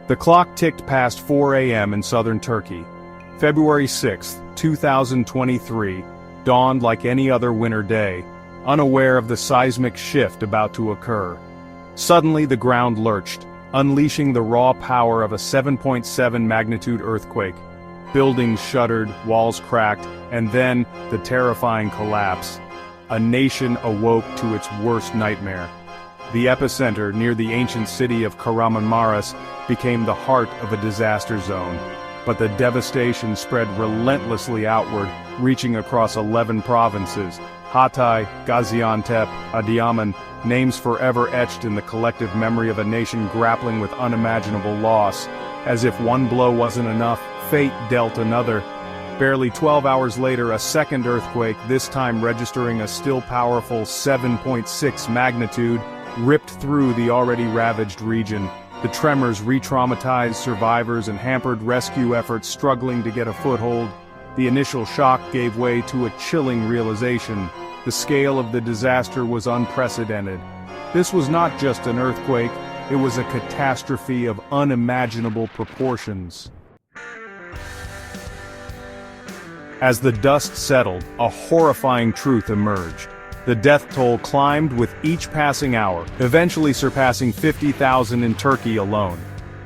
The clock ticked past 4 a.m. in southern Turkey. February 6, 2023, dawned like any other winter day, unaware of the seismic shift about to occur. Suddenly the ground lurched, unleashing the raw power of a 7.7 magnitude earthquake. Buildings shuddered, walls cracked, and then the terrifying collapse. A nation awoke to its worst nightmare. The epicenter, near the ancient city of Kahramanmaraş, became the heart of a disaster zone. But the devastation spread relentlessly outward, reaching across 11 provinces. Hatay, Gaziantep, Adıyaman, names forever etched in the collective memory of a nation grappling with unimaginable loss. As if one blow wasn't enough, fate dealt another. Barely 12 hours later, a second earthquake, this time registering a still powerful 7.6 magnitude, ripped through the already ravaged region. The tremors re-traumatized survivors and hampered rescue efforts struggling to get a foothold. The initial shock gave way to a chilling realization. The scale of the disaster was unprecedented. This was not just an earthquake, it was a catastrophe of unimaginable proportions. As the dust settled, a horrifying truth emerged. The death toll climbed with each passing hour, eventually surpassing 50,000 in Turkey alone.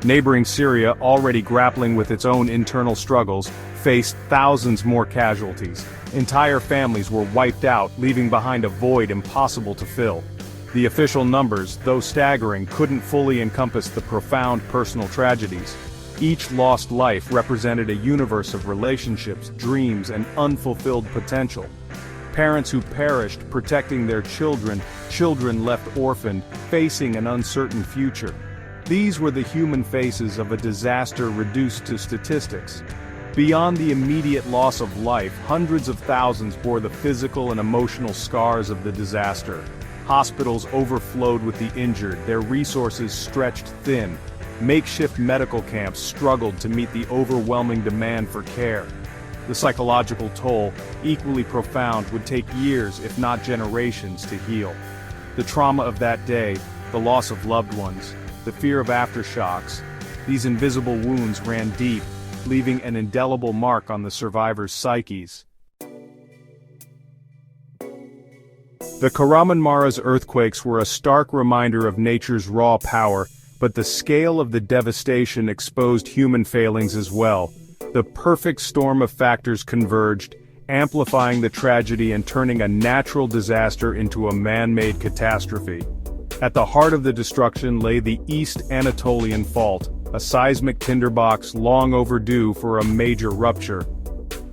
Neighboring Syria, already grappling with its own internal struggles, faced thousands more casualties. Entire families were wiped out, leaving behind a void impossible to fill. The official numbers, though staggering, couldn't fully encompass the profound personal tragedies. Each lost life represented a universe of relationships, dreams, and unfulfilled potential. Parents who perished protecting their children, children left orphaned, facing an uncertain future. These were the human faces of a disaster reduced to statistics. Beyond the immediate loss of life, hundreds of thousands bore the physical and emotional scars of the disaster. Hospitals overflowed with the injured, their resources stretched thin. Makeshift medical camps struggled to meet the overwhelming demand for care. The psychological toll, equally profound, would take years, if not generations, to heal. The trauma of that day, the loss of loved ones, the fear of aftershocks, these invisible wounds ran deep, leaving an indelible mark on the survivors' psyches. The Kahramanmaraş earthquakes were a stark reminder of nature's raw power, but the scale of the devastation exposed human failings as well. The perfect storm of factors converged, amplifying the tragedy and turning a natural disaster into a man-made catastrophe. At the heart of the destruction lay the East Anatolian Fault, a seismic tinderbox long overdue for a major rupture.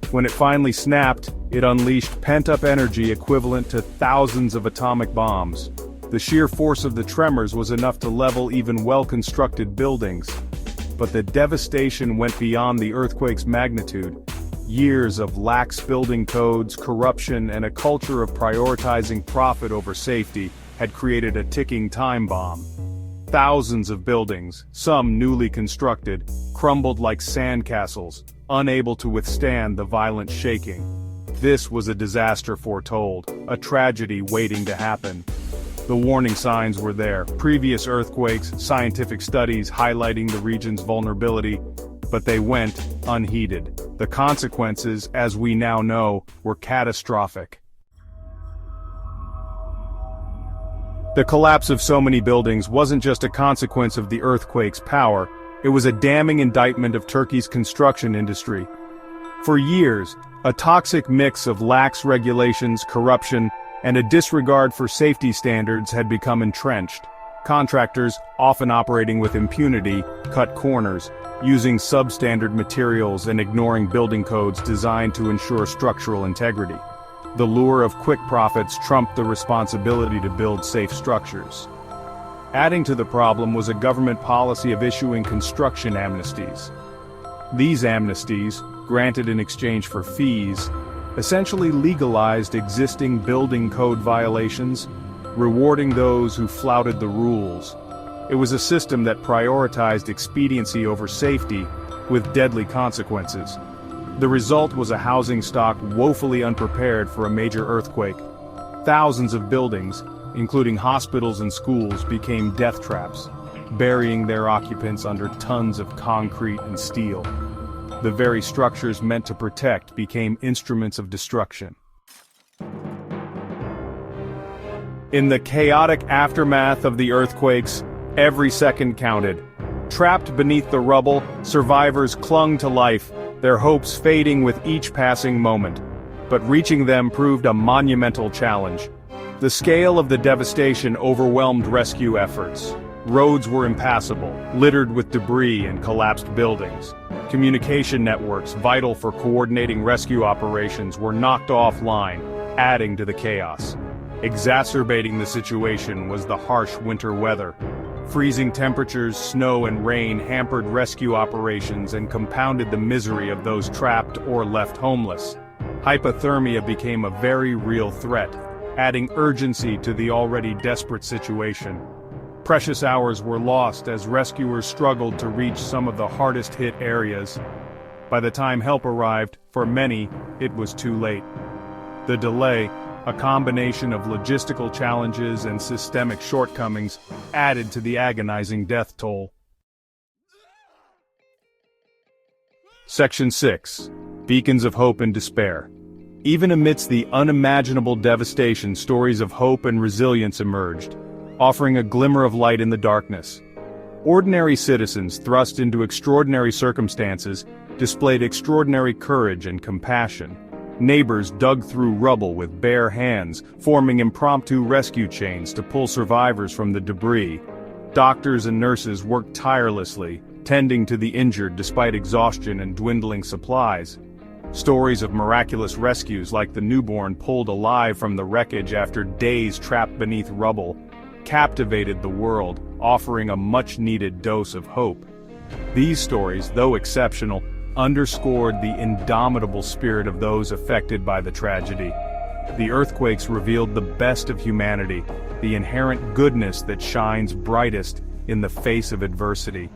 When it finally snapped, it unleashed pent-up energy equivalent to thousands of atomic bombs. The sheer force of the tremors was enough to level even well-constructed buildings. But the devastation went beyond the earthquake's magnitude. Years of lax building codes, corruption, and a culture of prioritizing profit over safety had created a ticking time bomb. Thousands of buildings, some newly constructed, crumbled like sandcastles, unable to withstand the violent shaking. This was a disaster foretold, a tragedy waiting to happen. The warning signs were there: previous earthquakes, scientific studies highlighting the region's vulnerability, but they went unheeded. The consequences, as we now know, were catastrophic. The collapse of so many buildings wasn't just a consequence of the earthquake's power, it was a damning indictment of Turkey's construction industry. For years, a toxic mix of lax regulations, corruption, and a disregard for safety standards had become entrenched. Contractors, often operating with impunity, cut corners, using substandard materials and ignoring building codes designed to ensure structural integrity. The lure of quick profits trumped the responsibility to build safe structures. Adding to the problem was a government policy of issuing construction amnesties. These amnesties, granted in exchange for fees, essentially legalized existing building code violations, rewarding those who flouted the rules. It was a system that prioritized expediency over safety, with deadly consequences. The result was a housing stock woefully unprepared for a major earthquake. Thousands of buildings, including hospitals and schools, became death traps. burying their occupants under tons of concrete and steel. The very structures meant to protect became instruments of destruction. In the chaotic aftermath of the earthquakes, every second counted. Trapped beneath the rubble, survivors clung to life, their hopes fading with each passing moment. But reaching them proved a monumental challenge. The scale of the devastation overwhelmed rescue efforts. Roads were impassable, littered with debris and collapsed buildings. Communication networks vital for coordinating rescue operations were knocked offline, adding to the chaos. Exacerbating the situation was the harsh winter weather. Freezing temperatures, snow and rain hampered rescue operations and compounded the misery of those trapped or left homeless. Hypothermia became a very real threat, adding urgency to the already desperate situation. Precious hours were lost as rescuers struggled to reach some of the hardest-hit areas. By the time help arrived, for many, it was too late. The delay, a combination of logistical challenges and systemic shortcomings, added to the agonizing death toll. Section 6. Beacons of Hope and Despair. Even amidst the unimaginable devastation, stories of hope and resilience emerged, offering a glimmer of light in the darkness. Ordinary citizens thrust into extraordinary circumstances displayed extraordinary courage and compassion. Neighbors dug through rubble with bare hands, forming impromptu rescue chains to pull survivors from the debris. Doctors and nurses worked tirelessly, tending to the injured despite exhaustion and dwindling supplies. Stories of miraculous rescues like the newborn pulled alive from the wreckage after days trapped beneath rubble captivated the world, offering a much-needed dose of hope. These stories, though exceptional, underscored the indomitable spirit of those affected by the tragedy. The earthquakes revealed the best of humanity, the inherent goodness that shines brightest in the face of adversity.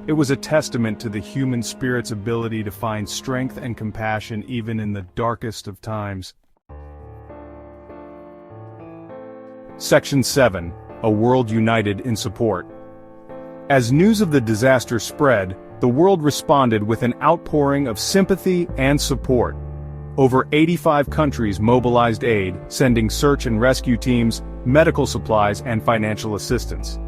It was a testament to the human spirit's ability to find strength and compassion even in the darkest of times. Section 7. A world united in support. As news of the disaster spread, the world responded with an outpouring of sympathy and support. Over 85 countries mobilized aid, sending search and rescue teams, medical supplies, and financial assistance.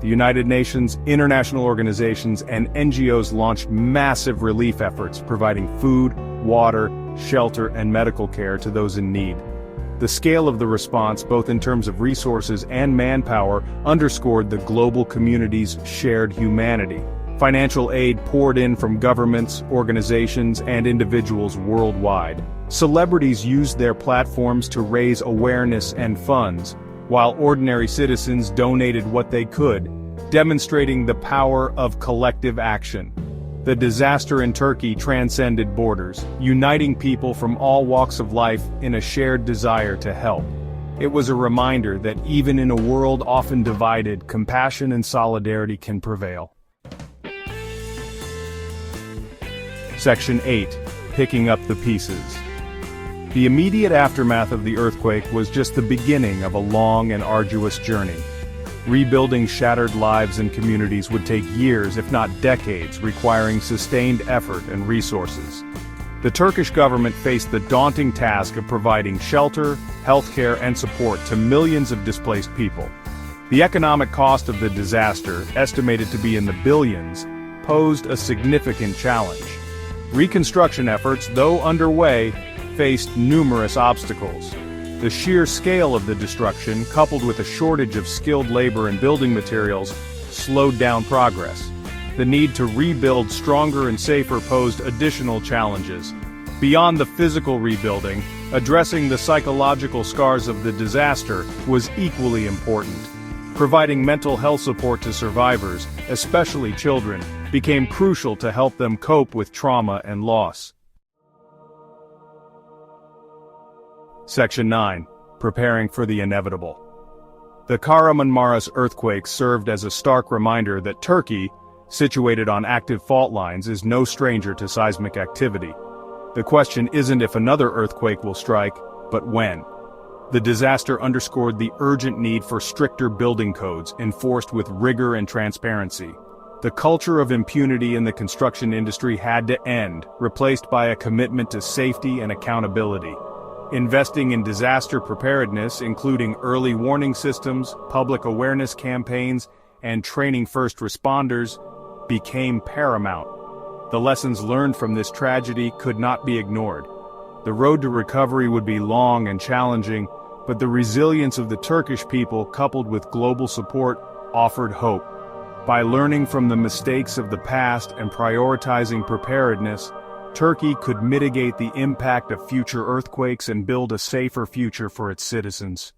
The United Nations, international organizations, and NGOs launched massive relief efforts, providing food, water, shelter, and medical care to those in need. The scale of the response, both in terms of resources and manpower, underscored the global community's shared humanity. Financial aid poured in from governments, organizations, and individuals worldwide. Celebrities used their platforms to raise awareness and funds, while ordinary citizens donated what they could, demonstrating the power of collective action. The disaster in Turkey transcended borders, uniting people from all walks of life in a shared desire to help. It was a reminder that even in a world often divided, compassion and solidarity can prevail. Section 8. Picking up the pieces. The immediate aftermath of the earthquake was just the beginning of a long and arduous journey. Rebuilding shattered lives and communities would take years, if not decades, requiring sustained effort and resources. The Turkish government faced the daunting task of providing shelter, healthcare, and support to millions of displaced people. The economic cost of the disaster, estimated to be in the billions, posed a significant challenge. Reconstruction efforts, though underway, faced numerous obstacles. The sheer scale of the destruction, coupled with a shortage of skilled labor and building materials, slowed down progress. The need to rebuild stronger and safer posed additional challenges. Beyond the physical rebuilding, addressing the psychological scars of the disaster was equally important. Providing mental health support to survivors, especially children, became crucial to help them cope with trauma and loss. Section 9. Preparing for the inevitable. The Kahramanmaraş earthquake served as a stark reminder that Turkey, situated on active fault lines, is no stranger to seismic activity. The question isn't if another earthquake will strike, but when. The disaster underscored the urgent need for stricter building codes enforced with rigor and transparency. The culture of impunity in the construction industry had to end, replaced by a commitment to safety and accountability. Investing in disaster preparedness, including early warning systems, public awareness campaigns, and training first responders, became paramount. The lessons learned from this tragedy could not be ignored. The road to recovery would be long and challenging, but the resilience of the Turkish people, coupled with global support, offered hope. By learning from the mistakes of the past and prioritizing preparedness, Turkey could mitigate the impact of future earthquakes and build a safer future for its citizens.